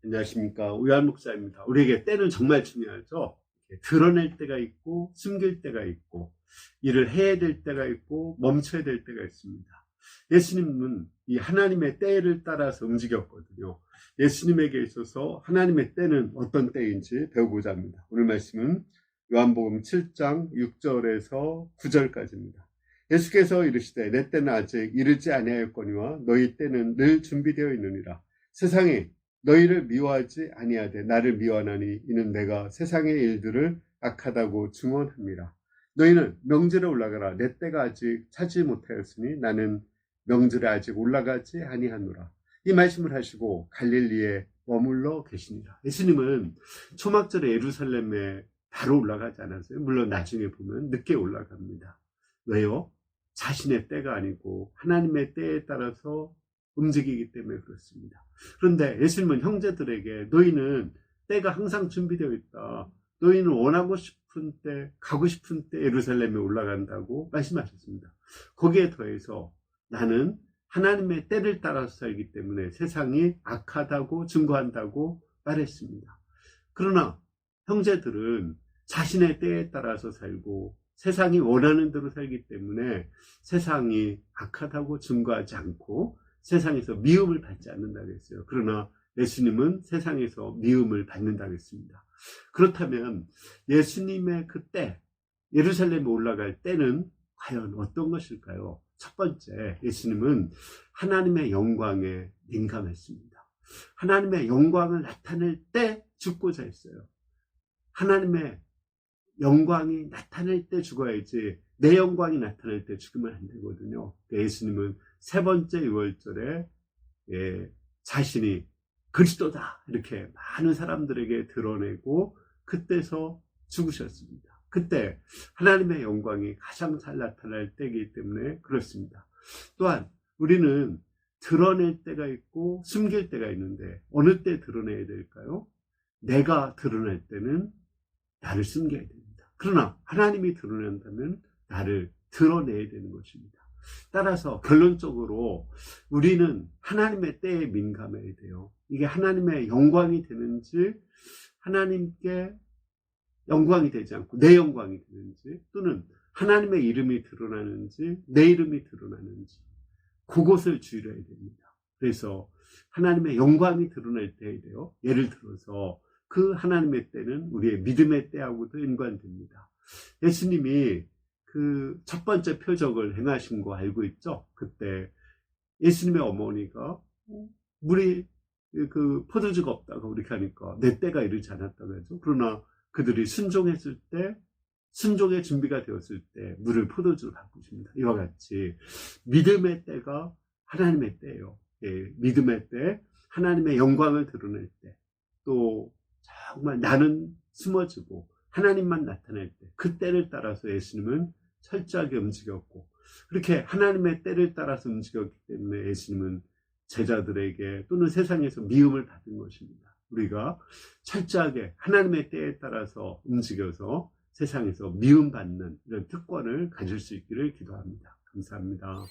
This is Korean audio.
안녕하십니까. 우유한 목사입니다. 우리에게 때는 정말 중요하죠. 드러낼 때가 있고 숨길 때가 있고 일을 해야 될 때가 있고 멈춰야 될 때가 있습니다. 예수님은 이 하나님의 때를 따라서 움직였거든요. 예수님에게 있어서 하나님의 때는 어떤 때인지 배워보자 합니다. 오늘 말씀은 요한복음 7장 6절에서 9절까지입니다. 예수께서 이르시되 내 때는 아직 이르지 아니하였거니와 너희 때는 늘 준비되어 있느니라. 세상에 너희를 미워하지 아니하되 나를 미워하나니 이는 내가 세상의 일들을 악하다고 증언합니다. 너희는 명절에 올라가라. 내 때가 아직 차지 못하였으니 나는 명절에 아직 올라가지 아니하노라. 이 말씀을 하시고 갈릴리에 머물러 계시니라. 예수님은 초막절에 예루살렘에 바로 올라가지 않았어요. 물론 나중에 보면 늦게 올라갑니다. 왜요? 자신의 때가 아니고 하나님의 때에 따라서 움직이기 때문에 그렇습니다. 그런데 예수님은 형제들에게 너희는 때가 항상 준비되어 있다. 너희는 원하고 싶은 때, 가고 싶은 때 예루살렘에 올라간다고 말씀하셨습니다. 거기에 더해서 나는 하나님의 때를 따라서 살기 때문에 세상이 악하다고 증거한다고 말했습니다. 그러나 형제들은 자신의 때에 따라서 살고 세상이 원하는 대로 살기 때문에 세상이 악하다고 증거하지 않고 세상에서 미움을 받지 않는다고 했어요. 그러나 예수님은 세상에서 미움을 받는다고 했습니다. 그렇다면 예수님의 그때 예루살렘에 올라갈 때는 과연 어떤 것일까요? 첫 번째, 예수님은 하나님의 영광에 민감했습니다. 하나님의 영광을 나타낼 때 죽고자 했어요. 하나님의 영광이 나타날 때 죽어야지 내 영광이 나타날 때 죽으면 안 되거든요. 예수님은 세 번째 유월절에 자신이 그리스도다 이렇게 많은 사람들에게 드러내고 그때서 죽으셨습니다. 그때 하나님의 영광이 가장 잘 나타날 때이기 때문에 그렇습니다. 또한 우리는 드러낼 때가 있고 숨길 때가 있는데 어느 때 드러내야 될까요? 내가 드러낼 때는 나를 숨겨야 됩니다. 그러나 하나님이 드러낸다면 나를 드러내야 되는 것입니다. 따라서 결론적으로 우리는 하나님의 때에 민감해야 돼요. 이게 하나님의 영광이 되는지 하나님께 영광이 되지 않고 내 영광이 되는지 또는 하나님의 이름이 드러나는지 내 이름이 드러나는지 그것을 주의해야 됩니다. 그래서 하나님의 영광이 드러날 때 해야 돼요. 예를 들어서 그 하나님의 때는 우리의 믿음의 때하고도 연관됩니다. 예수님이 그 첫 번째 표적을 행하신 거 알고 있죠? 그때 예수님의 어머니가 물이 그 포도주가 없다고 이렇게 하니까 내 때가 이르지 않았다고 하죠. 그러나 그들이 순종했을 때 순종의 준비가 되었을 때 물을 포도주로 바꾸십니다. 이와 같이 믿음의 때가 하나님의 때예요. 예, 믿음의 때 하나님의 영광을 드러낼 때 또 정말 나는 숨어지고 하나님만 나타낼 때 그 때를 따라서 예수님은 철저하게 움직였고 그렇게 하나님의 때를 따라서 움직였기 때문에 예수님은 제자들에게 또는 세상에서 미움을 받은 것입니다. 우리가 철저하게 하나님의 때에 따라서 움직여서 세상에서 미움받는 이런 특권을 가질 수 있기를 기도합니다. 감사합니다.